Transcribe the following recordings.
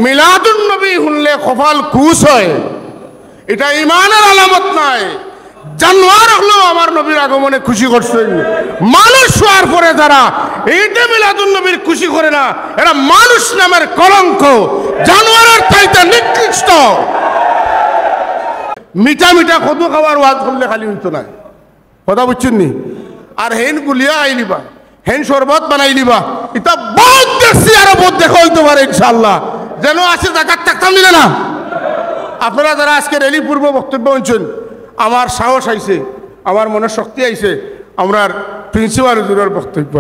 মিলাদুন নবী শুনলে কপাল কুশ হয়, এটা ইমানের আলামত নাই। জানোয়ার হলেও আমার নবীর আগমনে খুশি করছে। মানুষ হওয়ার পরে যারা এইটা মিলাদুন নবীর খুশি করে না, এরা মানুষ নামের কলঙ্ক, জানোয়ারের চাইতে নিকৃষ্ট। মিঠা মিঠা কদু খাওয়ার ওয়াজ করলে খালি হইতো না, কথা বুঝছেন নি? আর হেন গুলিয়া আইলিবা, হেন শরবত বানাই দিবা, এটা বহুত দেখছি, আরো বহুত দেখা হইতে পারে ইনশাআল্লাহ। যেন আছে জাকাত থাকতাম দিলে না। আপনারা যারা আজকে রেলি পূর্ব বক্তব্য শুনছেন, আমার সাহস আইছে, আমার মনে শক্তি আইছে, আমরার প্রিন্সিপাল হুজুরের বক্তব্য।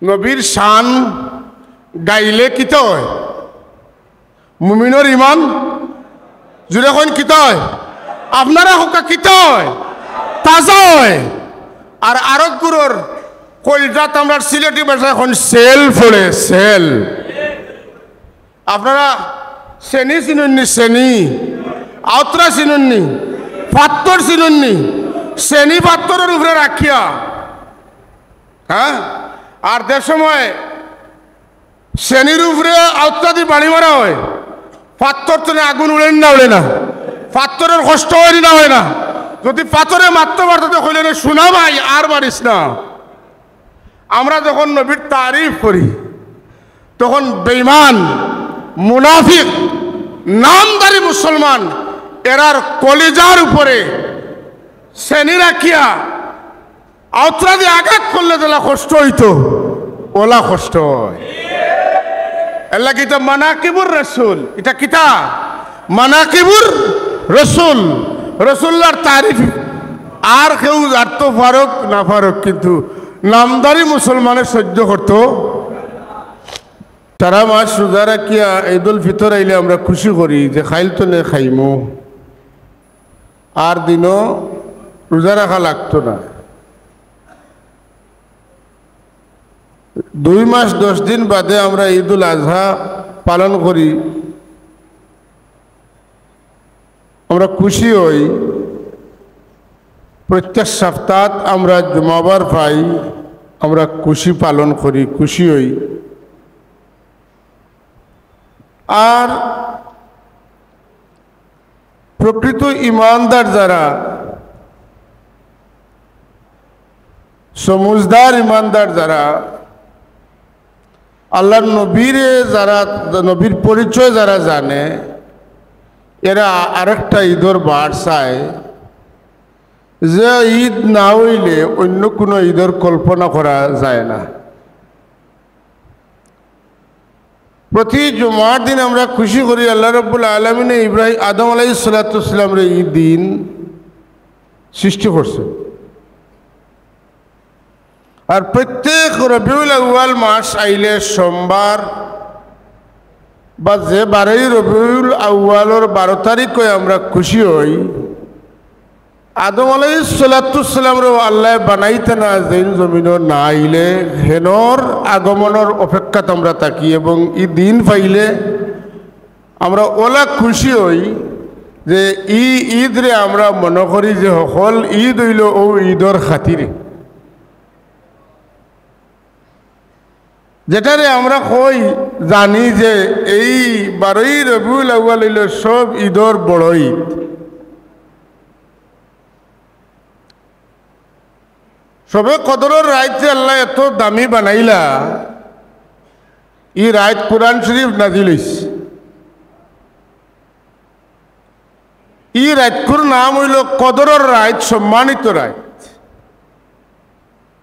নবীর শান গাইলে কিত হয়? মুমিনের ইমান জুড়ে কইন কিত হয়? আপনারা হোকা কিত হয়? তাজা হয়। আর আরব গুরুর কলজাত আমরা সিলেটি ভাষায় এখন সেল ফোড়ে, সেল। আপনারা শ্রেণী চিনুননি? শ্রেণী আউতরা চিনুননি? পাত্তর চিনুননি? শ্রেণী পাত্তরের উপরে রাখিয়া, হ্যাঁ। আর যে সময় শ্রেণীর উপরে আউতরা দিয়ে বাড়ি মারা হয়, পাত্তর তো আগুন উড়েন না, উড়ে না, পাত্তরের কষ্ট হয় না, হয় না। যদি পাথরে মারতে পারতে হইলে শোনা ভাই আর মারিস না। আমরা যখন নবীর তারিফ করি তখন বেঈমান, মুনাফিক, নামদারি মুসলমান এরার কলিজার উপরে শ্রেণী রাখিয়া আউতরা দিয়ে আঘাত করলে যেলা কষ্ট হইতো, ওলা কষ্ট হয়। এলা কিতা মানাকিবুর রসুল, এটা কিতা মানাকিবুর রসুল, রসুল্লার তারিফ। আর কেউ আর তো ফারুক না ফারুক, কিন্তু নামদারি মুসলমানের সহ্য করতো। সারা মাস রোজা রাখিয়া ঈদুল ফিতর আইলে আমরা খুশি করি যে খাইল তো নে খাইমো, আর দিনও রোজা রাখা লাগতো না। 2 মাস 10 দিন বাদে আমরা ঈদুল আজহা পালন করি, আমরা খুশি হই। প্রত্যেক সপ্তাহ আমরা জুমাবার পাই, আমরা খুশি পালন করি, খুশি হই। আর প্রকৃত ইমানদার যারা, সমুজদার ইমানদার যারা, আল্লাহর নবীরে যারা, নবীর পরিচয় যারা জানে, এরা আরেকটা ঈদের বার চায় যে ঈদ না হইলে অন্য কোনো ঈদের কল্পনা করা যায় না। প্রতি জুমার দিন আমরা খুশি করি আল্লাহ রাব্বুল আলামিনে আদম আলাইহিস সালাতু ওয়াস সালামের এই দিন সৃষ্টি করছে। আর প্রত্যেক রবিউল আউয়াল মাস আইলে সোমবার বা যে বারেই রবিউল আউয়ালের 12 তারিখে আমরা খুশি হই, আদম আলাইহিস সালাতু ওয়াস সালামরে আল্লাহ বানাইতে না যেন জমিনের না আইলে হেনর আগমনের অপেক্ষাতে আমরা থাকি, এবং এই দিন পাইলে আমরা ওলা খুশি হই যে ঈদ রে আমরা মনে করি যে সকল ঈদ হইল ও ঈদর খাতিরে, যেটারে আমরা কই জানি যে এই 12ই রবিউল আউয়াল হইল সব ঈদর বড় ঈদ। সবে কদরের রাত যে আল্লাহ এত দামি বানাইলা, এই রাত কোরআন শরীফ নাজিল হইছে। এই রাতকুর নাম হইল কদরের রাত, সম্মানিত রাত।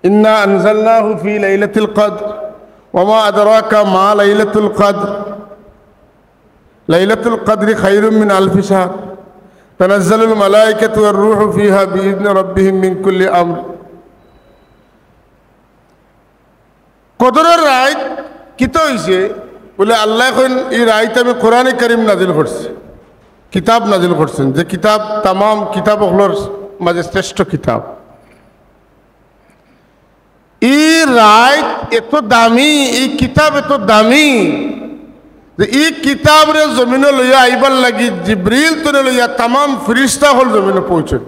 ইন্না আনজালনাহু ফি লাইলাতুল কদর ওয়া মা আদরাকা মা লাইলাতুল কদর লাইলাতুল কদরি খায়রুম মিন আলফি শাহর তানাজ্জালুল মালায়েকাতু ওয়ার রূহু ফিহা বিইذনি রাব্বিহিম মিন কুল্লি আমর। কদরের রাত কিতা হইছে বলে আল্লাহ এখন এই রাত আমি কোরআনে কারীম নাজিল করছি, কিতাব নাজিল করছেন, যে কিতাব তাম কিতাবগুলোর মাঝে শ্রেষ্ঠ কিতাব। এই রাত এত দামি, এই কিতাব এত দামি যে এই কিতাবরে জমিনে লইয়া আইবার লাগি জিব্রিল তো লইয়া তাম ফিরিস্তা হল জমিনে পৌঁছেন।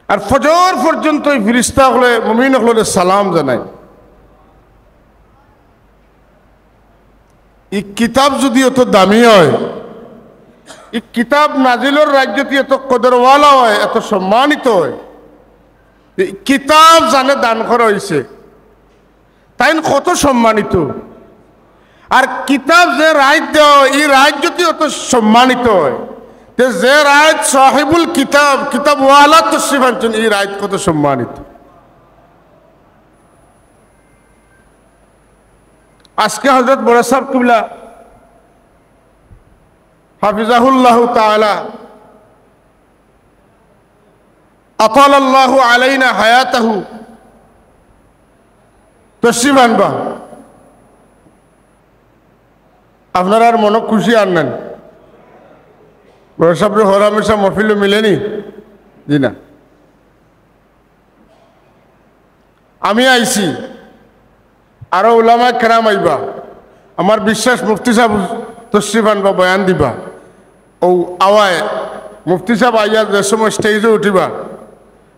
আর ফজর পর্যন্ত এই ফিরিস্তা হলে মুমিন হলে সালাম জানায়। এই কিতাব যদি এত দামি হয়, এই কিতাব নাজিলের রাজ্যটি এত কদরওয়ালা হয়, এত সম্মানিত হয়, এই কিতাব জানে দান করা হয়েছে, তাই কত সম্মানিত। আর কিতাব যে রায় দেওয়া এই রাজ্যটি অত সম্মানিত হয়, যে রায় সাহেবুল কিতাব কিতাবওয়ালা তশরিফ আনছেন, এই রায় কত সম্মানিত। আজকে হযরত বড় সাহেব কিবলা হাফিজাহুল্লাহ তাআলা আতালাল্লাহু আলাইনা হায়াতাহু তশরিফ আনবা, আপনারা আর মনে খুশি আর নেন? বড় সাহেবের হরামেশা মহফিল মিলেনি? জি না, আমি আইছি, আরো উলামা কেরাম আইবা, আমার বিশ্বাস মুফতি সাহেব তশরিফ আনবা, বয়ান দিবা। ও আওয়ায় মুফতি সাহেব আইয়া যে সময় স্টেজে উঠিবা,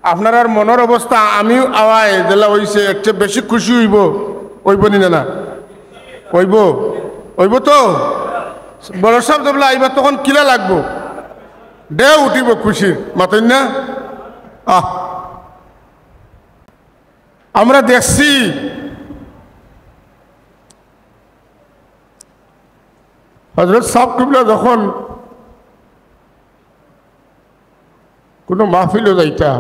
আপনার আর মনের অবস্থা আমিও আওয়ায় জেলা হইছে এর চেয়ে বেশি খুশি হইব, হইব নি না? হইব, হইব তো। বড় সাহেব যেগুলো আইবা তখন কিলা লাগবো, ডে উঠিব খুশির, মাতেন না? আমরা দেখছি হযরত সাহেব কিবলা যখন কোনো মাহফিলে যাইতা,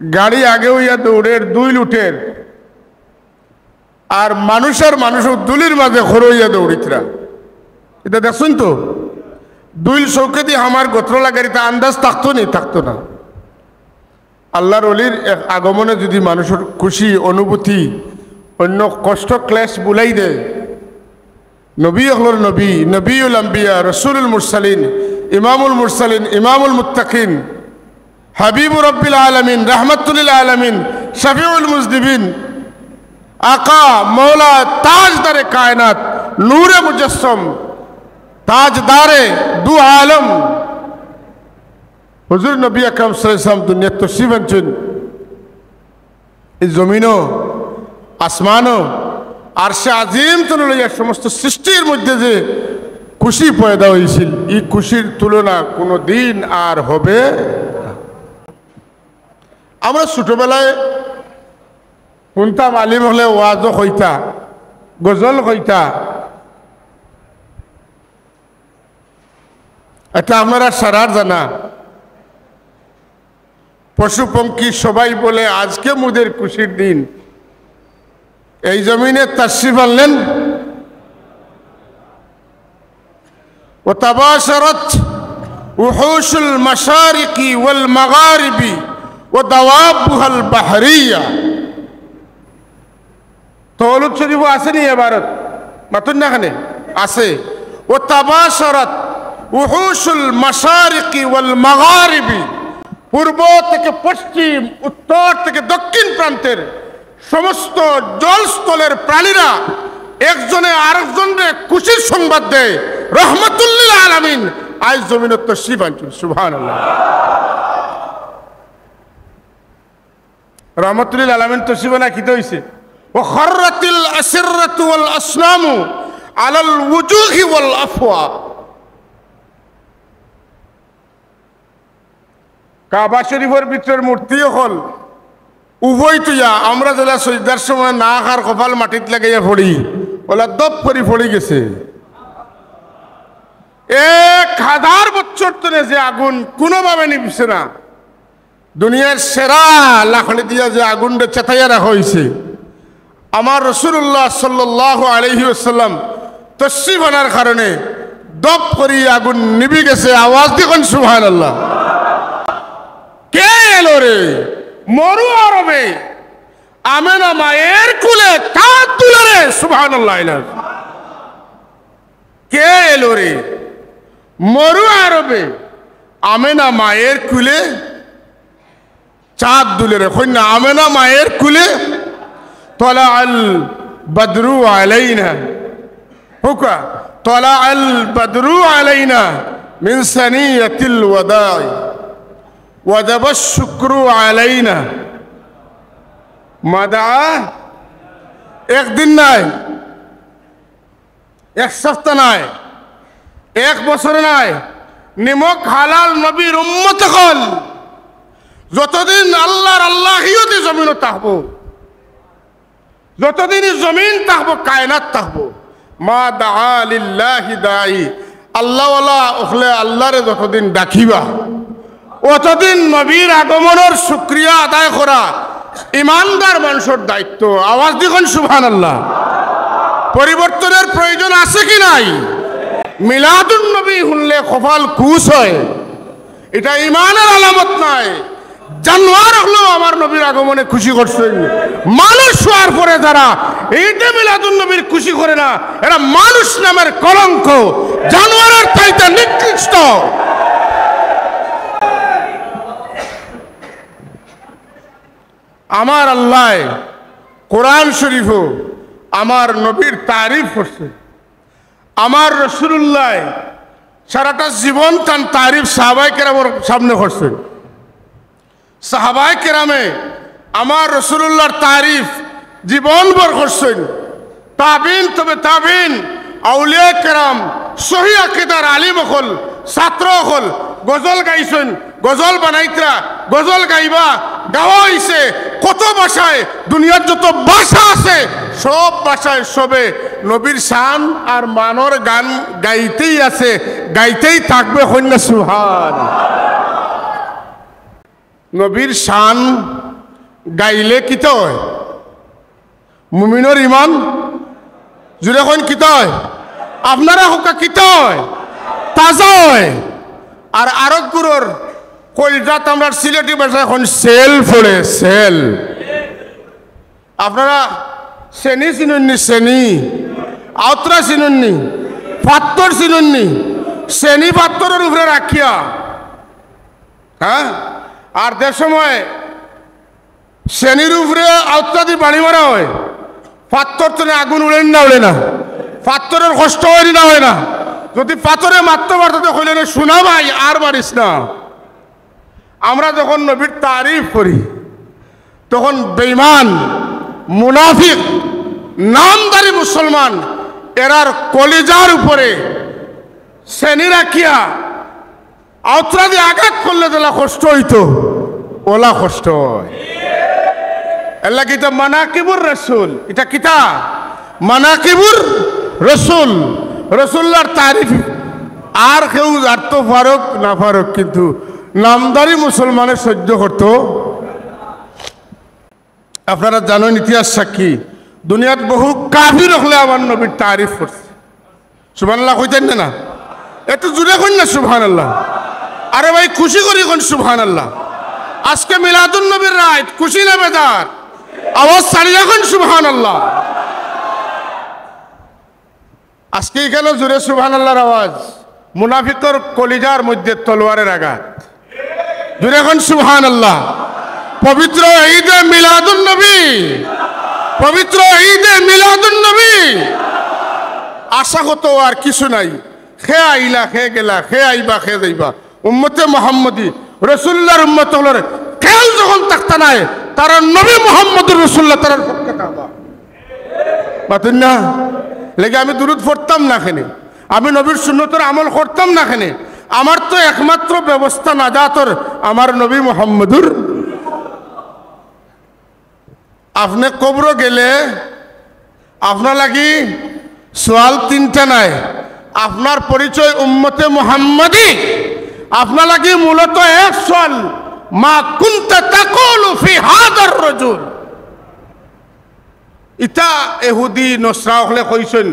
গাড়ি আগেও ইয়া দৌড়ের, দুই লুটের, আর মানুষের দুলির মাঝে খরইয়া দৌড়িতরা। এটা দেখছেন তো, দুইল চৌকে দিয়ে আমার গোত্রলা গাড়িতে আন্দাজ থাকতো নি? থাকতো না। আল্লাহর অলির আগমনে যদি মানুষের খুশি অনুভূতি অন্য কষ্ট ক্লেশ বুলাই দেয়, নবী হলর নবী, নবীউল আম্বিয়া, রসুলুল মুরসালিন, ইমামুল মুরসালিন, ইমামুল মুত্তাকিন, হাবিবুর রব্বিল আলামিন, রাহমাতুল আলামিন, শফিউল মুজনিবিন, আকা মৌলা তাজদারে কায়নাত, নূরে মুজস্সম, তাজদারে দু আলম হুজুর নবী আকরাম সাল্লাল্লাহু আলাইহি ওয়াসাল্লাম দুনিয়াত তশরিফ আনছেন। এই জমিনও আসমানও আরশে আজিম তুলে লইয়া সমস্ত সৃষ্টির মধ্যে যে খুশি পয়দা হয়েছিল, এই খুশির তুলনা কোনো দিন আর হবে না। আমরা ছোটবেলায় শুনতাম আলিম হলে ওয়াজও হইতা, গজল হইতা। এটা আপনারা সারার জানা, পশু পঙ্খী সবাই বলে আজকে মুদের খুশির দিন। এই জমিনে তাশরিফ আনলেন, ও তাবাশারাত উহুশুল মাশারিকি ওয়াল মাগারিবি ওয়া দাওয়াবুহাল বাহরিয়া। তওলুদ শরীফ আসেনি এবারত, মাতুন না খানে আছে। ও তাবাশারাত উহুশুল মাশারিকি ওয়াল মাগারিবি, পূর্ব থেকে পশ্চিম, উত্তর থেকে দক্ষিণ প্রান্তের সমস্ত জলস্থলের প্রাণীরা একজনে আরেকজনকে খুশির সংবাদ দেয়। রহমাতুল্লিল আলামিন আজ জমিনত তশরিফ আনছেন, সুবহানাল্লাহ। রহমাতুল্লিল আলামিন তশরিফ আনা কিতে হইছে? ওয়া খাররাতিল আসরাতু ওয়াল আসনামু আলাল ওয়ুজুহি ওয়াল আফওয়া। কাবা শরীফের ভিতরের মূর্তি হল উভয় তুইয়া, আমরা যেটা সজদার সময় না খার কপাল মাটিত লাগাইয়া পড়ি, ওলা দপ করে পড়ে গেছে। 1000 বছর ধরে যে আগুন কোনোভাবে নিবছে না, দুনিয়ার সেরা লাকড়ি দিয়া যে আগুনটা চেতাইয়া রাখা হয়েছে, আমার রাসূলুল্লাহ সাল্লাল্লাহু আলাইহি ওয়াসাল্লাম তশরিফ আনার কারণে দপ করি আগুন নিবি গেছে। আওয়াজ দেখুন সুবহানাল্লাহ। কে এলো রে? মরু আরবে আমেনা মায়ের কুলে কাঁধ তুলে রে, সুবহানাল্লাহ। কে এলো রে? মরু আরবে আমেনা মায়ের কুলে চাঁদ দুলে রে। কন্যা আমেনা মায়ের কুলে তলা আল বদরু আলাইনা, হুকা তলা আল বদরু আলাইনা মিন সানিয়াতিল ওয়াদাই ওয়াজাব শুক্রু আলাইনা মাদা। একদিন নাই এক সপ্তাহ নয়, এক বছর নয়, নিমক হালাল নবীর উম্মত হল যতদিন আল্লাহর আল্লাহিয়তে জমিন থাকবো, যতদিন জমিন থাকবো, কায়নাত থাকবো, মা দাআ লিল্লাহি দাঈ, আল্লাহওয়ালা ওখলে আল্লাহরে যতদিন ডাকিবা অতদিন নবীর আগমনের শুকরিয়া আদায় করা ইমানদার মানুষের দায়িত্ব। আওয়াজ দেখুন সুবহানাল্লাহ। পরিবর্তনের প্রয়োজন আছে কি নাই? মিলাদুন নবী শুনলে কপাল কুশ হয়, এটা ইমানের আলামত নয়। জানোয়ার হলেও আমার নবীর আগমনে খুশি করছেন। মানুষ হওয়ার পরে যারা এইটা মিলাদুন নবীর খুশি করে না, এরা মানুষ নামের কলঙ্ক, জানোয়ারের চাইতে নিকৃষ্ট। আমার আল্লাহ কোরআন শরীফও আমার নবীর তারিফ করছে। আমার রাসূলুল্লাহ সারাটা জীবন তার তারিফ সাহাবায়ে কেরামের সামনে করছেন। সাহাবায়ে কেরামে আমার রাসূলুল্লাহর তারিফ জীবনভর করছেন। তাবিন, তবে তাবিন, আউলিয়া কেরাম, সহি আকীদার আলিম হল, ছাত্র হল, গজল গাইছেন, গজল বানাইতরা, গজল গাইবা, গাওয়া হইছে কত ভাষায়। দুনিয়ার যত ভাষা আছে সব ভাষায় সবে নবীর শান আর মানর গান গাইতেই আছে, গাইতেই থাকবে। কন্যা সুবহান। নবীর শান গাইলে কিত হয়? মুমিনের ইমান জুড়ে কইন কিত হয়? আপনারা হোকা কিত হয়? তাজা হয়। আর আরবগুলোর কলজাত আমরা সিলেটি ভাষায় এখন সেল পড়ে, সেল। আপনারা শ্রেণী চিনুননি? শ্রেণী আউতরা চিনুননি? পাত্তর চিনুননি? শ্রেণী পাত্তরের উপরে রাখিয়া, হ্যাঁ। আর যে সময় শ্রেণীর উপরে আউতরা দিয়ে বাড়ি মারা হয়, পাত্তর তো আগুন উড়েন না, উড়ে না, পাত্তরের কষ্ট হয় না, হয় না। যদি পাথরে মারতে মারতে হইলে না, শোনা ভাই আর মারিস না। আমরা যখন নবীর তারিফ করি তখন বেঈমান, মুনাফিক, নামদারি মুসলমান এরার কলিজার উপরে শ্রেণী রাখিয়া আউতরা দিয়ে আঘাত করলে যেলা কষ্ট হইতো, ওলা কষ্ট হয়। এলা কিতা মানাকিবুর রসুল, এটা কিতা মানাকিবুর রসুল, রসুল্লাহর তারিফ। আর কেউ আর তো ফারুক না ফারুক, কিন্তু নামদারি মুসলমানের সহ্য করত। আপনারা জানেন ইতিহাস সাক্ষী, দুনিয়াত বহু কাফির হলে আমার নবীর তারিফ করছে। সুবহানাল্লাহ কইতেন না? একটু জুড়ে কইন না সুবহানাল্লাহ। আরে ভাই খুশি করি কোন সুবহানাল্লাহ। আজকে মিলাদুন নবীর রাত, খুশি না বেজার? আওয়াজ চালিয়ে কোন সুবহানাল্লাহ। আজকে এখানে জুড়ে সুবহানাল্লাহর আওয়াজ, মুনাফিকর কলিজার মধ্যে তলোয়ারের আঘাত। জুড়ে এখন সুবহানাল্লাহ। পবিত্র ঈদে মিলাদুন নবী, পবিত্র ঈদে মিলাদুন নবী আশা কত আর কিছু নাই। খে আইলা খে গেলা, খে আইবা খে যাইবা। উম্মতে মুহাম্মদী রাসূলুল্লাহর উম্মত হলো খেয়াল যখন থাকতে নাই, তারা নবী মুহাম্মদুর রাসূলুল্লাহ তার পক্ষে থাকবা পাতেন না। লেগে আমি দুরূদ পড়তাম না খেনে, আমি নবীর সুন্নতের আমল করতাম না খেনে। আমার তো একমাত্র ব্যবস্থা নাজাতর আমার নবী মুহাম্মদুর। আপনি কবর গেলে আপনার লাগি সোয়াল তিনটা নাই। আপনার পরিচয় উম্মতে মুহাম্মদী, আপনার লাগি মূলত এক সোয়াল, মা কুনতা তাকুলু ফি হাদার রাজুল। ইতা এহুদি নসরা হলে কইছেন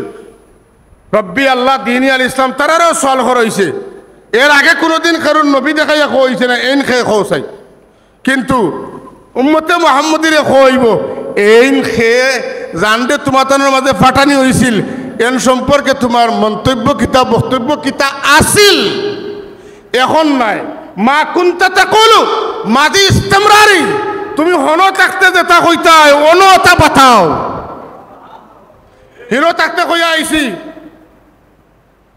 রব্বি আল্লাহ দিনী আল ইসলাম, তারারও সোয়াল হয়েছে। এর আগে কোনোদিন কারণ নবী দেখাইয়া কইছে না এন খেয়ে খোসাই, কিন্তু উম্মতে মুহাম্মদীরে কইব এইন খেয়ে জানতে তোমাদের মাঝে ফাটানি হয়েছিল, এন সম্পর্কে তোমার মন্তব্য কিতা, বক্তব্য কিতা আসিল, এখন নাই। মা কুনতা তাকুলু মাদি ইস্তেমরারি, তুমি হন থাকতে যেটা কইতা অন তা বাতাও। হিরো থাকতে কইয়া আইছি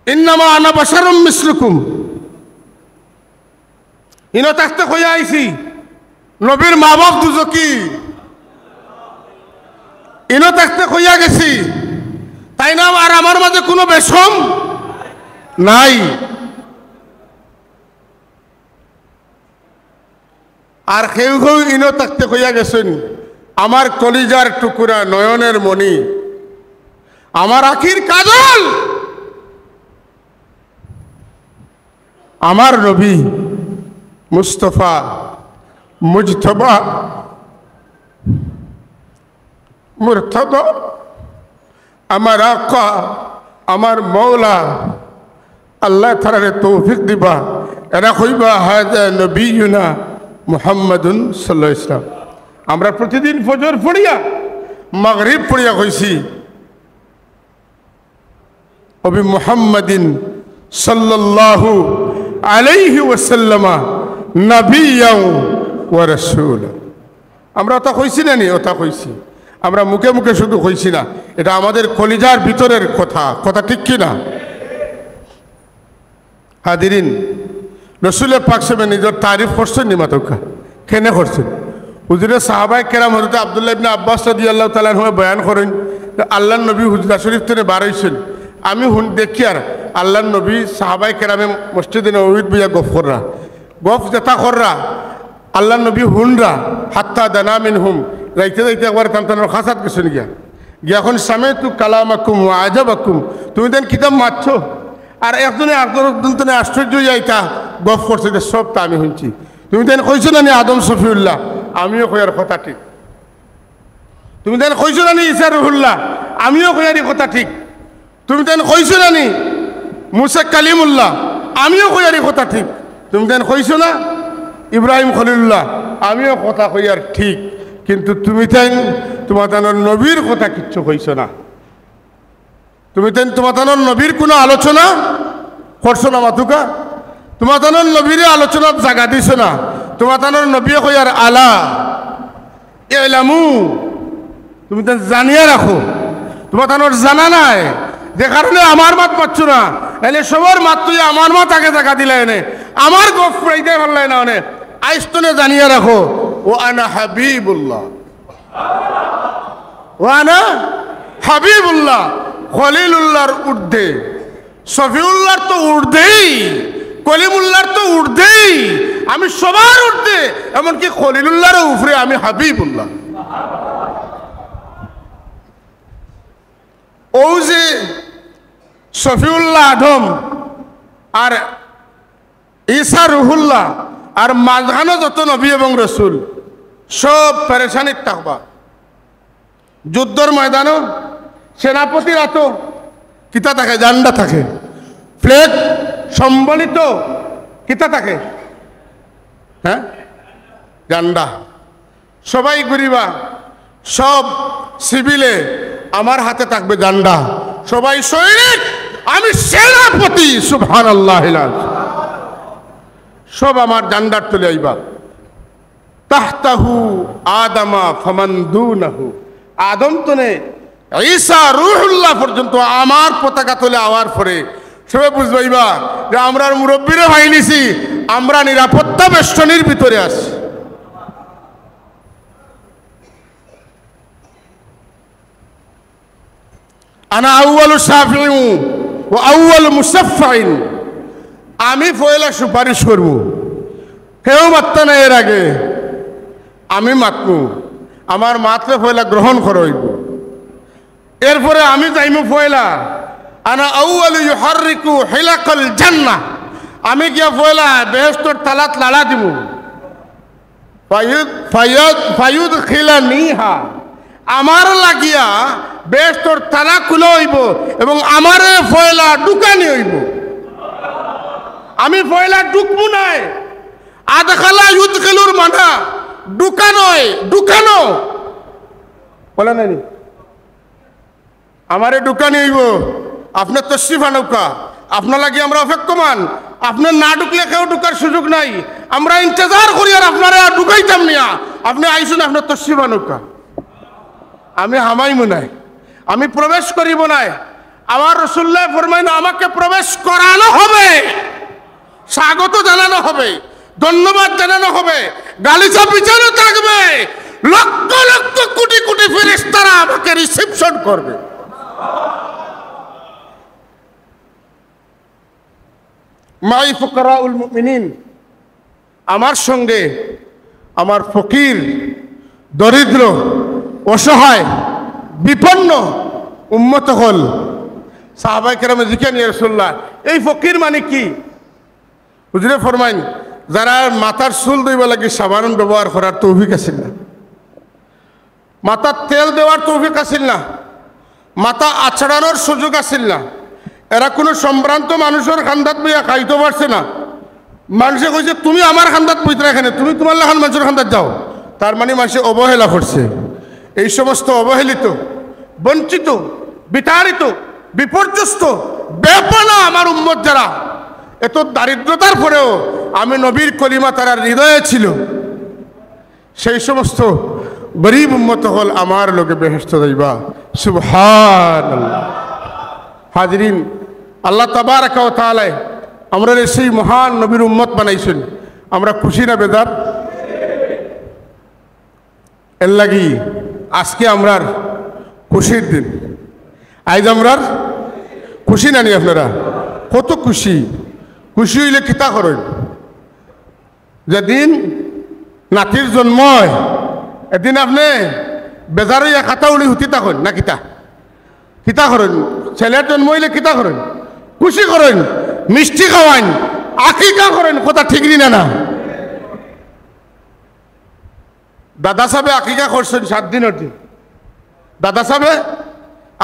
ইন্নামা আনা বাশারুম মিসলুকুম, হিনো থাকতে কইয়া আইছি নবীর মা বাপ দুজকি, ইনো থাকতে কইয়া গেছি তাই না আর আমার মাঝে কোনো বেশম নাই। আর কেউ কেউ ইনো থাকতে কইয়া গেছেন, আমার কলিজার টুকুরা, নয়নের মণি, আমার আখির কাজল, আমার নবী মুস্তফা মুজতবা মুরতদা, আমার আকা, আমার মৌলা, আল্লাহ তাআলা তৌফিক দিবা, এরা কইবা হাযা নবিয়ুনা মুহাম্মাদুন সাল্লাল্লাহু আলাইহি ওয়াসাল্লাম। আমরা প্রতিদিন ফজর পড়িয়া মাগরিব পড়িয়া কইছি অবি মুহাম্মাদিন সাল্লাল্লাহু আলাইহি ওয়াসাল্লাম নবিয়্যাও ওয়া রাসূলা। আমরা ওটা কইছি না নি? ওটা কইছি। আমরা মুখে মুখে শুধু কইছি না, এটা আমাদের কলিজার ভিতরের কথা। কথা ঠিক কি না? হাদিরিন, রসুল পাক সাহেব নিজের তারিফ করছেন নি? মাতকা কেনে করছেন? হুজুরে সাহাবায়ে কেরাম হযরত আব্দুল্লাহ ইবনে আব্বাস রাদিয়াল্লাহু তাআলা আনহু বয়ান করেন, আল্লাহর নবী হুজরা শরীফ থেকে বার হইছেন। আমি দেখি আর আল্লাহর নবী সাহাবায়ে কেরামে মসজিদে নববীত বইয়া গফ কররা, গফ যেটা কররা আল্লাহর নবী হুনরা হাত্তা দানা মিনহুম, যাইতে যাইতে একবার তান্তানোর খাসাত গেছেন গিয়া এখন সামেতু কালামাকুম ওয়া আজাবাকুম, তুমি দেন কিতাব মারছ। আর একজনে একজনে আশ্চর্য যাইতা গফ করছে, সব তা আমি শুনছি। তুমি দেন কইছো না নি আদম শফিউল্লাহ? আমিও কইয়ার কথা ঠিক। তুমি দেন কইছো না নি ঈসা রুহুল্লাহ? আমিও কইয়ার কথা ঠিক। তুমি দেন কইছো না নি মুসা কালিমুল্লাহ? আমিও কইয়ার কথা ঠিক। তুমি দেন কইছো না ইব্রাহিম খলিলুল্লাহ? আমিও কথা কইয়ার ঠিক। কিন্তু তুমি তেন তোমার নবীর কথা কিচ্ছু কইছো না। তুমি তেন তোমার নবীর কোনো আলোচনা করছো না মাতুকা। তোমার নবীর আলোচনার জায়গা দিছ না। তোমার নবী কইয়ার আলা এলামু, তুমি তেন জানিয়া রাখো। তোমার জানা নাই, যে কারণে আমার মাত পাচ্ছ না। এলে সবার মাত তুই আমার মাত আগে জায়গা দিলে এনে আমার গফ পাইতে পারলাই না। অনে আইস্তনে জানিয়া রাখো, ও আনা হাবিবুল্লাহ, ও আনা হাবিবুল্লাহ। খলিলুল্লাহর ঊর্ধ্বে, শফিউল্লাহর তো ঊর্ধ্বেই, কলিমুল্লাহর তো ঊর্ধ্বেই, আমি সবার ঊর্ধ্বে, এমনকি খলিলুল্লাহর উপরে আমি হাবিবুল্লাহ। ও যে শফিউল্লাহ আদম আর ঈসা রুহুল্লাহ আর মাঝখানে যত নবী এবং রসুল সব পেরেশানির থাকবা। যুদ্ধর ময়দানও সেনাপতির এত কিতা থাকে, জান্ডা থাকে, ফ্ল্যাগ সম্বলিত কিতা থাকে, হ্যাঁ জান্ডা। সবাই ঘুরিবা, সব সিভিলে, আমার হাতে থাকবে জান্ডা। সবাই সৈনিক, আমি সেনাপতি। সুবহানাল্লাহ, সব আমার জান্ডার তুলে আইবা। তাহতাহু আদামা ফামান দুনাহু, আদম তনে ঈসা রূহুল্লাহ পর্যন্ত আমার পতাকা তুলে আওয়ার পরে সবাই বুঝবাইবা যে আমরা মুরব্বীরে ভাই নিছি, আমরা নিরাপত্তা বেষ্টনীর ভিতরে আছি। আনা আউয়ালু শাফিউ ওয়া আউয়ালু মুশাফফাইন, আমি পয়লা সুপারিশ করব। কেউ মাত্ত না এর আগে, আমি মাতমু। আমার মাতলে পয়লা গ্রহণ করইব, এরপরে আমি যাইমু পয়লা। আনা আউয়ালু ইউহাররিকু হিলাকাল জান্নাহ, আমি গিয়া পয়লা বেহেশতের তালাত লাড়া দিব। ফায়ুদ খিলানিহা, আমার লাগিয়া বেহেশতের তালা খুলে হইব এবং আমারে পয়লা ঢুকানি হইব। আমি পয়লা ঢুকবো নাই। আদখালা ইউদখিলুর মানা ঢুকানোয়, ঢুকানো বলে নাই, আমারে ঢুকানি হইব। আপনার তশরিফ আনৌকা, আপনার লাগি আমরা অপেক্ষমান। আপনার না ঢুকলে কেউ ঢুকার সুযোগ নাই। আমরা ইন্তজার করি আর আপনারা ঢুকাইতাম নিয়া। আপনি আইসুন, আপনার তশরিফ আনৌকা। আমি হামাইমু নাই, আমি প্রবেশ করিব নাই। আমার রাসূলুল্লাহ ফরমাইন, আমাকে প্রবেশ করানো হবে, স্বাগত জানানো হবে, ধন্যবাদ জানানো হবে, গালিচা পিছানো থাকবে। লক্ষ লক্ষ কোটি কোটি ফেরেশতারা আমাকে রিসেপশন করবে। মাই ফুকারাউল মুমিনিন, আমার সঙ্গে আমার ফকির, দরিদ্র, অসহায়, বিপন্ন উম্মত হল। সাহাবায়ে কেরামে জিজ্ঞাসা ইয়া রাসূলুল্লাহ, এই ফকির মানে কি? হুজুরে ফরমাইন, যারা মাথার চুল ধুইব লাগে সাবান ব্যবহার করার তৌফিক আছিল না, মাথার তেল দেওয়ার তৌফিক আছিল না, মাথা আছড়ানোর সুযোগ আছিল না, এরা কোনো সম্ভ্রান্ত মানুষের খান্দাত বইয়া খাইতে পারছে না। মানুষে কইছে তুমি আমার খান্দাত বইতে এখানে, তুমি তোমার লাখান মানুষের খান্দাত যাও। তার মানে মানুষে অবহেলা করছে। এই সমস্ত অবহেলিত, বঞ্চিত, বিতাড়িত, বিপর্যস্ত, বেপনা আমার উম্মত যারা, এত দারিদ্রতার পরেও আমি নবীর কলিমা তারা হৃদয়ে ছিল, সেই সমস্ত গরিব উম্মত হল আমার লোকে বেহেশত যাইবা। সুবহানাল্লাহ। হাজরিন, আল্লাহ তাবারাকা ওয়া তাআলা আমরা সেই মহান নবীর উম্মত বানাইছেন, আমরা খুশি না বেদার? এর লাগি আজকে আমরার খুশির দিন। আজ আমরার খুশি না নি? আপনারা কত খুশি? খুশি হইলে কিতা করেন? যেদিন নাতির জন্ম হয় এদিন আপনি বেজার হইয়া খাতা উড়ি হুতি থাকেন না? কিতা কিতা করেন? ছেলের জন্ম হইলে কিতা করেন? খুশি করেন, মিষ্টি খাওয়ান, আকিকা করেন। কথা ঠিক না? না, দাদা সাহেবে আকিকা করছেন 7 দিনের দিন। দাদা সাহেবে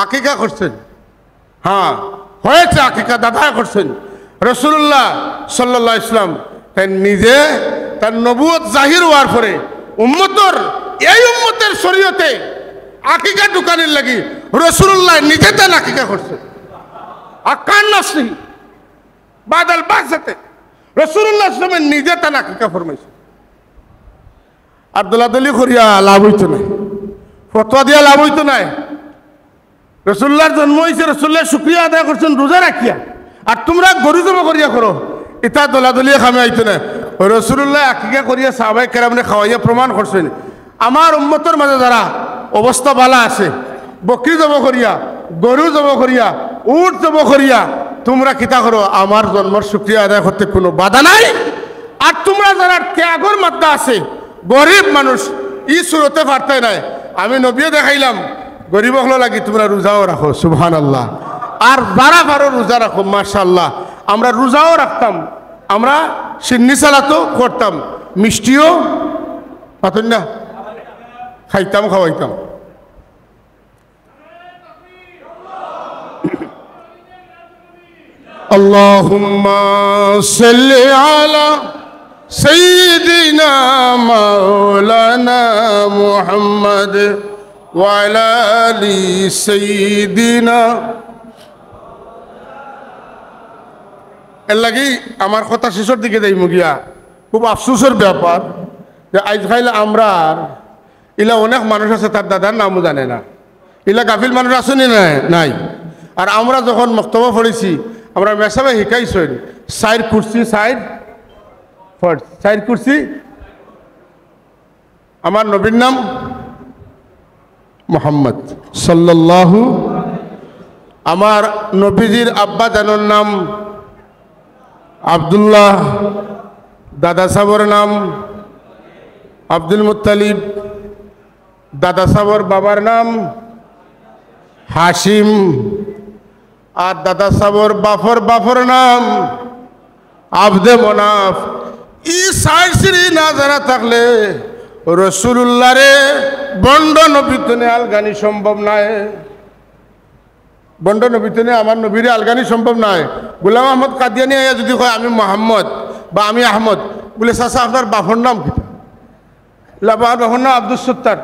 আকিকা করছেন, হ্যাঁ হয়েছে আকিকা, দাদা করছেন। রাসূলুল্লাহ সাল্লাল্লাহু আলাইহি ওয়াসাল্লাম তাই নিজে তার নবুয়ত জাহির হওয়ার পরে উম্মতর, এই উম্মতের শরীয়তে আকিকা ঢুকানির লাগি রাসূলুল্লাহ নিজে তার আকিকা করছেন। আকান নাসি বাদাল বাসাতে রাসূলুল্লাহ সাল্লাল্লাহু আলাইহি ওয়াসাল্লাম নিজে তার আকিকা ফরমাইছেন। আর দলাদলি করিয়া লাভ হইতো না, ফতোয়া দিয়া লাভ হইতো না। রাসূলুল্লাহর জন্ম হয়েছে, রাসূলুল্লাহ শুকরিয়া আদায় করছেন রোজা রাখিয়া, আর তোমরা গরু জমা করিয়া করো, এটা দলাদলিয়া খামে আইতো না। রাসূলুল্লাহ আকিকা করিয়া সাহাবায়ে কেরামনে খাওয়াইয়া প্রমাণ করছেন। আমার উম্মতের মাঝে যারা অবস্থা বালা আছে, বকরি জমা করিয়া, গরু জমা করিয়া, উট জমা করিয়া তোমরা কিতা করো, আমার জন্মর শুকরিয়া আদায় করতে কোনো বাধা নাই। আর তোমরা যারা ত্যাগর মাত্রা আছে, গরিব মানুষ, ই সুরতে পারতে নাই, আমি নবীও দেখাইলাম গরিব হলো লাগি তোমরা রোজাও রাখো। সুবহানাল্লাহ। আর যারা পারো রোজা রাখো, মাশাআল্লাহ। আমরা রোজাও রাখতাম, আমরা সিন্নি সালাতও করতাম, মিষ্টিও পাতেন না, খাইতাম, খাওয়াইতাম। আল্লাহুম্মা সাল্লি আলা সাইয়্যিদিনা মাওলানা মুহাম্মদ ওয়া আলা আলি সাইয়্যিদিনা। এর লাগি আমার কথা শেষের দিকে যাই মুগিয়া। খুব আফসোসের ব্যাপার যে আজ খাইলে আমরা ইলা অনেক মানুষ আছে তার দাদার নামও জানে না, ইলা গাফিল মানুষ আসেনি নাই। আর আমরা যখন মক্তব্য পড়েছি, আমরা মেসাবে শিকাইছেন 4 কুরসি, 4 কুরসি। আমার নবীর নাম মুহাম্মদ সাল্লাল্লাহু, আমার নবীজির আব্বা জানোর নাম আব্দুল্লাহ, দাদা সাহর নাম আব্দুল মুত্তালিব, দাদা সাহর বাবার নাম হাশিম, আর দাদা সাহর বাফর নাম আব্দে মনাফ। ই 4 শ্রী না জানা থাকলে রাসূলুল্লাহ রে বন্ড নবীতনে আলগানি সম্ভব নয়। বন্ড নবীতনে আমার নবীরে আলগানি সম্ভব নয়। গোলাম আহমদ কাদিয়ানি আয়া যদি কয় আমি মোহাম্মদ বা আমি আহমদ, বলে চাচা আপনার বাফর নাম কি? আমার বাফর নাম আব্দুল সত্তার।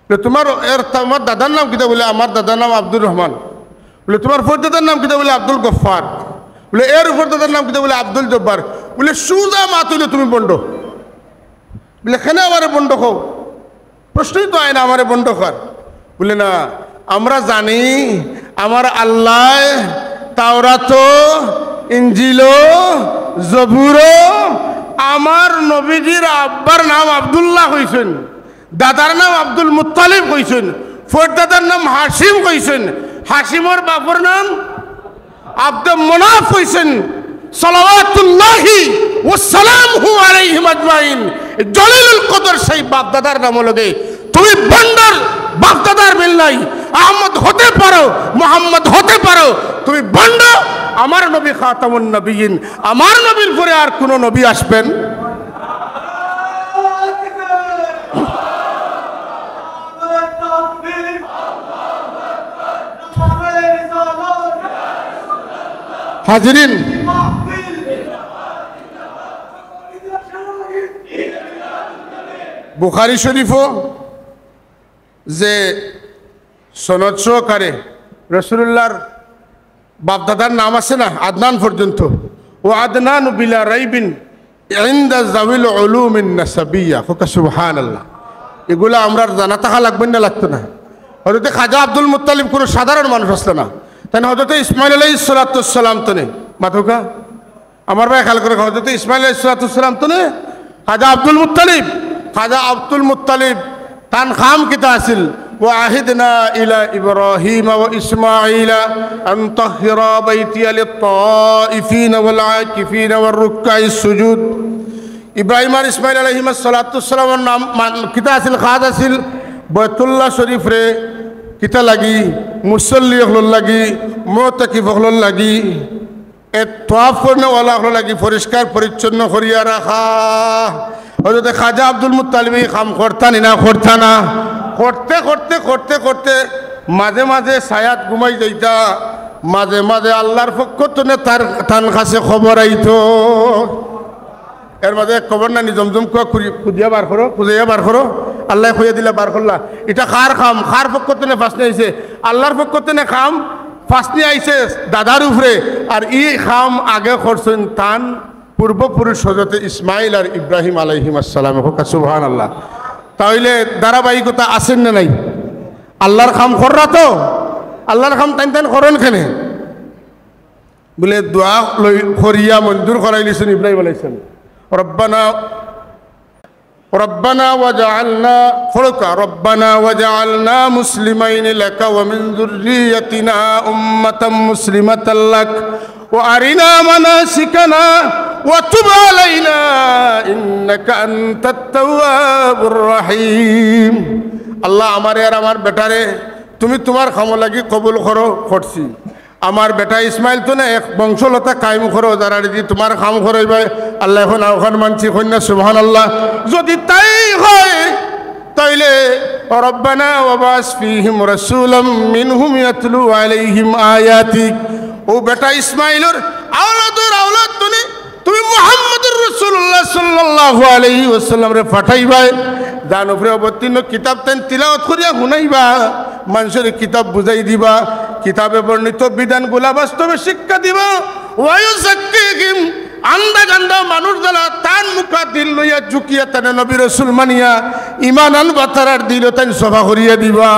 বলে তোমার তোমার দাদার নাম কিতা? বলে আমার দাদার নাম আব্দুর রহমান। বলে তোমার ফরদাদার নাম কিতা? বলে আব্দুল গফফার। বলে এর উপর দাদার নাম কিতা? বলে আব্দুল জব্বার। বলে সুজা মাতুলে তুমি বন্ড। বলে কেন আমারে বন্ড খাও? প্রশ্নই তো আয় না আমারে বন্ড খার। বলে না, আমরা জানি আমার আল্লাহ তাওরাত, ইনজিল, জবুর আমার নবীজির আব্বার নাম আব্দুল্লাহ কইছেন, দাদার নাম আব্দুল মুত্তালিব কইছেন, ফরদাদার নাম হাশিম কইছেন, হাশিমর বাপর নাম আব্দে মনাফ কইছেন। সালাওয়াতুল্লাহি ওয়া সালামুহু আলাইহিম আজমাইন। জলিলুল কদর সেই বাপ দাদার নাম লগে তুমি বন্ডার বাপ দাদার মিল নাই। আহমদ হতে পারো, মোহাম্মদ হতে পারো, তুমি বন্ড। আমার নবী খাতামুন নবিয়িন, আমার নবীর পরে আর কোন নবী আসবেন? হাজিরিন, বুখারী শরীফও যে সনদ সহকারে রাসূলুল্লাহর বাপদাদার নাম আছে না, আদনান পর্যন্ত, ও আদনান বিলা রাইবিন ইনদা যাবিল উলুমিন নাসাবিয়্যা। সুবহানাল্লাহ। এগুলা আমরা জানা থাকা লাগবে না, লাগতো না। হযরত খাজা আব্দুল মুত্তালিব কোনো সাধারণ মানুষ আসলো না, তাই হযরত ইসমাইল আলাইহিস সালাম তো নে মাথুকা আমার ভাই খেয়াল করে, হযরত ইসমাইল আলাইহিস সালাম তো নে খাজা আব্দুল মুত্তালিব। খাজা আব্দুল মুত্তালিব তান খাম কিতা আছিল, ওয়াহিদনা ইলা ইব্রাহিম ওয়া ইসমাঈলা আন তাহহিরা বাইতিয়া লিত-তাইফিনা ওয়াল আকিফিনা ওয়ার রুকআইস সুজুদ। ইব্রাহিম আর ইসমাইল আলাইহিস সালামের নাম কিতা আছিল, খাজ আছিল বাইতুল্লাহ শরীফ রে কিতা লাগি, মুসল্লি হল লাগি, মুতাকিফ হল লাগি, এ তোয়াফ করনেওয়ালা হল লাগি পরিষ্কার পরিচ্ছন্ন করিয়া রাখা। হযরত খাজা আব্দুল মুত্তালিব কাম করতানি না, করতা না, করতে করতে করতে করতে মাঝে মাঝে ছায়াত ঘুমাই যাইতা, মাঝে মাঝে আল্লাহর পক্ষ থেকে তার কাছে খবর আইতো। এর মাঝে খবর না জমজম কুয়া খুঁজিয়া বার করো, খুঁজাইয়া বার করো, আল্লাহ খুঁজে দিলে বার করলা। এটা কার খাম? কার পক্ষ থেকে ফাঁসনি আইছে? আল্লাহর পক্ষ থেকে খাম ফাঁসনি আইছে দাদার উপরে। আর ই খাম আগে করছেন তান পূর্বপুরুষ হযরত ইসমাইল আর ইব্রাহিম আলাইহিস সালাম। সুবহানাল্লাহ। তাহলে ধারাবাহিকতা আছেন না নাই? আল্লাহর খাম কররা তো, আল্লাহর খাম টাইম টাইম করেন কেনে বলে দোয়া লই করিয়া মঞ্জুর করাই লিছেন ইব্রাহিম আলাইহিস সালাম। ربنا وجعلنا فرق ربنا وجعلنا مسلمين لك ومن ذريتنا أمة مسلمة لك وأرنا مناسكنا وتب علينا إنك أنت التواب الرحيم। আল্লাহ আমারে আর আমার বেটারে তুমি তোমার খামো লাগি কবুল করো, করছি। আমার বেটা ইসমাইল তো না এক বংশলতা কায়েম করো, যারা যদি তোমার খাম করইবে আল্লাহ এখন আওখান মানছি কন্যা। সুবহানাল্লাহ। যদি তাই হয় তাইলে রব্বানা ওয়াবাস ফীহিম রাসূলাম মিনহুম ইয়াতলু আলাইহিম আয়াতিক। ও বেটা ইসমাইলের আওলাদ তুমি মুহাম্মদুর রাসূলুল্লাহ সাল্লাল্লাহু আলাইহি ওয়াসাল্লাম রে পাঠাইবা, যার উপরে অবতীর্ণ কিতাব তেন তিলাওয়াত করিয়া শুনাইবা, মানুষের কিতাব বুঝাই দিবা, কিতাবে বর্ণিত বিধানগুলা বাস্তবে শিক্ষা দিবা। ওয়ায়ুযাক্কিহিম আন্দা গান্দা মানুষ দ্বারা তান মুখা দিল লইয়া ঝুঁকিয়া তানে নবী রাসূল মানিয়া ইমান আনবা, তারার দিল তান সভা করিয়া দিবা।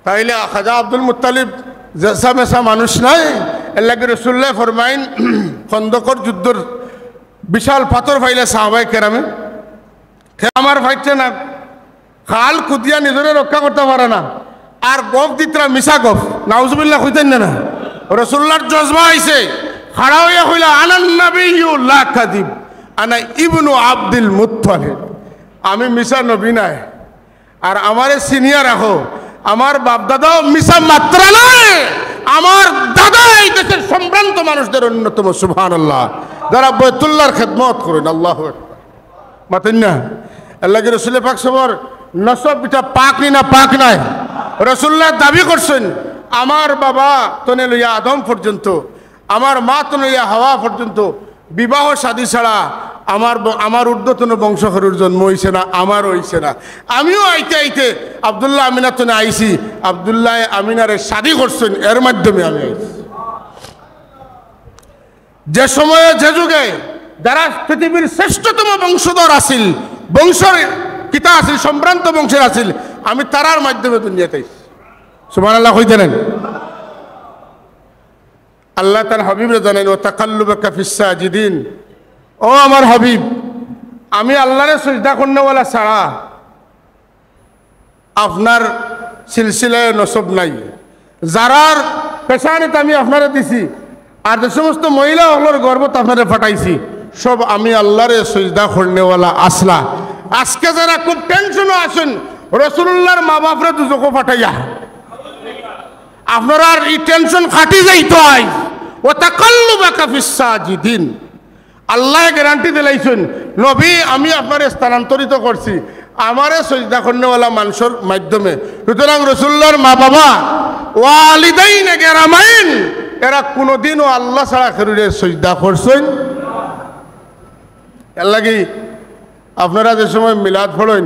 তাইলে খাজা আব্দুল মুত্তালিব জেসা মেসা মানুষ নাই। এর লাগে রাসূলুল্লাহ ফরমাইন খন্দকর যুদ্ধর বিশাল পাথর ফাইলে সাহাবায়ে কেরামে আমার ফাইছে না, খাল কুদিয়া নিজরে রক্ষা করতে পারে না, আর গফ দিতরা মিশা গফ, নাউজুবিল্লাহ কইতেন না। রাসূলুল্লাহর জজবা আইছে, খাড়া হইয়া কইলা আনান নাবিয়্যু লা কাযিব আনা ইবনু আব্দুল মুত্তালিব। আমি মিশা নবী নাই, আর আমারে সিনিয়া রাখো, আমার বাপ দাদাও মিশা মাত্রা নয়, আমার দাদা এই দেশের সম্ভ্রান্ত মানুষদের অন্যতম। সুবহানাল্লাহ। যারা বাইতুল্লাহর খেদমত করেন, আল্লাহু আকবার মাতেন না। আল্লাহকে রাসূল পাক সবর নসব এটা পাক নি না পাক নাই। রাসূলুল্লাহ দাবি করছেন আমার বাবা তনে লইয়া আদম পর্যন্ত, আমার মা তনে লইয়া হাওয়া পর্যন্ত বিবাহ শাদী ছাড়া আমার ঊর্ধ্বতন বংশধরের জন্ম হইছে না, আমার হইছে না। আমিও আইতে আইতে আব্দুল্লাহ আমিনা তনে আইছি, আব্দুল্লাহ আমিনারে শাদী করছেন, এর মাধ্যমে আমি আইছি। যে সময়ে যে যুগে যারা পৃথিবীর শ্রেষ্ঠতম বংশধর আছিল, বংশের কিতা আছিল, সম্ভ্রান্ত বংশের আছিল, আমি তারার মাধ্যমে দুনিয়াতে আইছি। সুবহানাল্লাহ কইতে নেন। আল্লাহ তার হাবিবরে জানেন ও তাকাল্লুবাকা ফিস সাজিদিন। ও আমার হাবিব, আমি আল্লাহরে সিজদা করনেওয়ালা ছাড়া আপনার সিলসিলায় নসব নাই। যারার পেশানিতে আমি আপনারা দিছি আর যে সমস্ত মহিলা হলোর গর্বত আপনারা ফাটাইছি সব আমি আল্লাহরে সজদা করনেওয়ালা আসলা আজকে যারা খুব টেনশনও আছেন রাসূলুল্লাহর মা বাপরে দুজকো ফাটাইয়া আপনারা আর এই টেনশন খাটি যাইতো I O তাকাল্লুবাকা fees সাজিদিন Allah guarantee দিলাইছেন নবী আমি আপনারে স্থানান্তরিত করছি আমারে সজদা করনেওয়ালা মানুষের মাধ্যমে সুতরাং রাসূলুল্লাহর মা বাবা ওয়ালিদাইন কেরামাইন এরা কোনোদিনও আল্লাহ ছাড়া খেরুরে সজদা করছেন এর লাগি আপনারা যে সময় মিলাদ পড়েন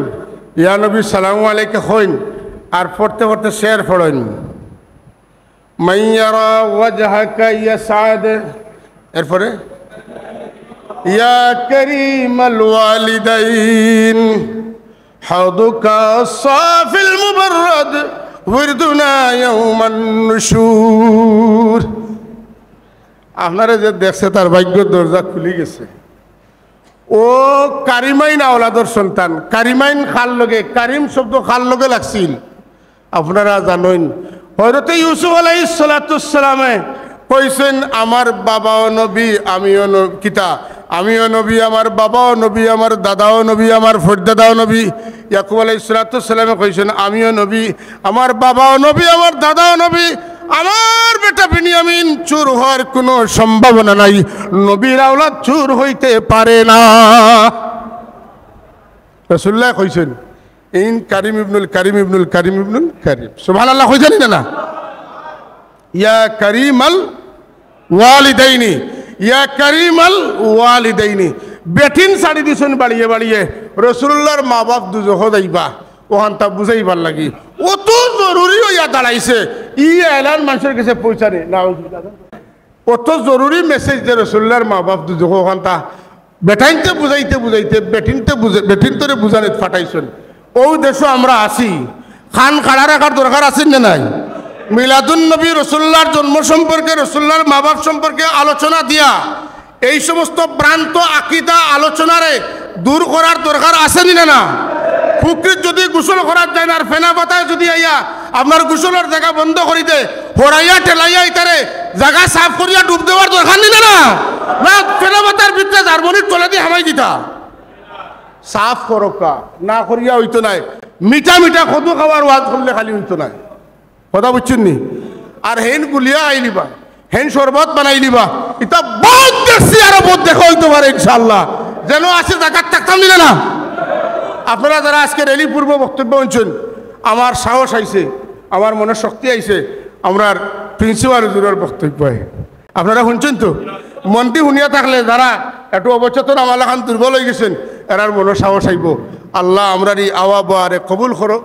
ইয়া নবী সালামু আলাইকা হইন আর পড়তে পড়তে শের পড়েন মাইয়ারা ওয়াজহাকা ইয়াসাদ এরপরে ইয়া কারীমাল ওয়ালিদাইন হাউদুকা সাফিল মুবাররাদ ওয়িরদুনা ইয়াওমান নুশুর আপনারা যে দেখছে তার ভাগ্য দরজা খুলে গেছে ও কারিমাইন আওলাদর সন্তান কারিমাইন খাল লগে কারিম শব্দ খাল লগে লাগছিল আপনারা জানেন হযরত ইউসুফ আলাইহিস সালাতুস সালামে কইছেন আমার বাবাও নবী আমিও কিতা আমিও নবী আমার বাবাও নবী আমার দাদাও নবী আমার ফরদাদাও নবী ইয়াকুব আলাইহিস সালাতুস সালামে কইছেন আমিও নবী আমার বাবাও নবী আমার দাদাও নবী আমার বেটা বিনিয়ামিন চোর হওয়ার কোনো সম্ভাবনা নাই নবীর আওলাদ চোর হইতে পারে না রাসূলুল্লাহ কইছেন ইন কারিম ইবনুল কারিম ইবনুল কারিম ইবনুল কারিম সুবহানাল্লাহ কইছেন না ইয়া কারিমাল ওয়ালিদাইনি ইয়া কারিমাল ওয়ালিদাইনি বেটিন সাড়ি দিছেন বাড়িয়ে বাড়িয়ে রাসূলুল্লাহর মা বাপ দুজহ যাইবা ওখান তা বুঝাইবার লাগি অত জরুরি হইয়া দাঁড়াইছে ই এলান মানুষের কাছে পৌঁছানে না অত জরুরি মেসেজ যে রাসূলুল্লাহর মা বাপ দুজহ ওখান তা বেটাইনতে বুঝাইতে বুঝাইতে বেটিনতরে বুঝানিত ফাটাইছেন ও দেশে আমরা আসি খান খাড়া রাখার দরকার আছে না নাই মিলাদুন নবী রাসূলুল্লাহর জন্ম সম্পর্কে রাসূলুল্লাহর মা বাপ সম্পর্কে আলোচনা দিয়া এই সমস্ত ভ্রান্ত আকীদা আলোচনারে দূর করার দরকার আছে না না পুকুর যদি গোসল করার যায় না আর ফেনা পাতায় যদি আইয়া আপনার গোসলের জায়গা বন্ধ করি দে হরাইয়া ঠেলাইয়া ইতারে জায়গা সাফ করিয়া ডুব দেওয়ার দরকার নেই না না ফেনা পাতার ভিতরে জার্মনির তলে দিয়ে হামাই দিতা সাফ করকা না করিয়া হইতো নাই মিঠা মিঠা কদু খাওয়ার ওয়াজ করলে খালি হইতো নাই কথা বুঝছেন নি আর হেন গুলিয়া আইলিবা হেন শরবত বানাই লিবা এটা বহুত দেখছি আরো বহুত দেখা হইতে পারে ইনশাআল্লাহ যেন আছে জায়গা থাকতাম দিলে না আপনারা যারা আজকে রেলি পূর্ব বক্তব্য শুনছেন আমার সাহস আইছে আমার মনে শক্তি আইছে আমরা প্রিন্সিপাল হুজুরের বক্তব্য আপনারা শুনছেন তো মনটি শুনিয়া থাকলে যারা একটু অবচেতন আমার এখন দুর্বল হয়ে গেছেন এরার মনে সাহস আইব আল্লাহ আমরার এই আওয়া বারে কবুল করো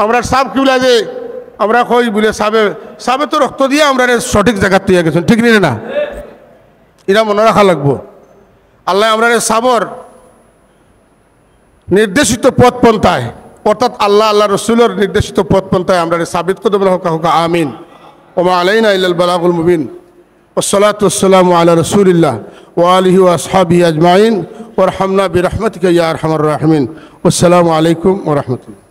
আমরা সাব কি বলে যে আমরা কই বলে সাবে তো রক্ত দিয়ে আমরা সঠিক জায়গা তৈরি গেছেন ঠিক নিলে না এরা মনে রাখা লাগবো আল্লাহ আমরা সাবর নির্দেশিত পথ পন্থায় অর্থাৎ আল্লাহ আল্লাহ রসুলের নির্দেশিত পথ পন্থায় আমরা সাবিত করতে বলা হোক হোক আমিন ওমা আলাইনা ইল্লাল বালাগুল মুবিন والصلاة والسلام على رسول الله وآله وأصحابه أجمعين وارحمنا برحمتك يا أرحم الراحمين والسلام عليكم ورحمة الله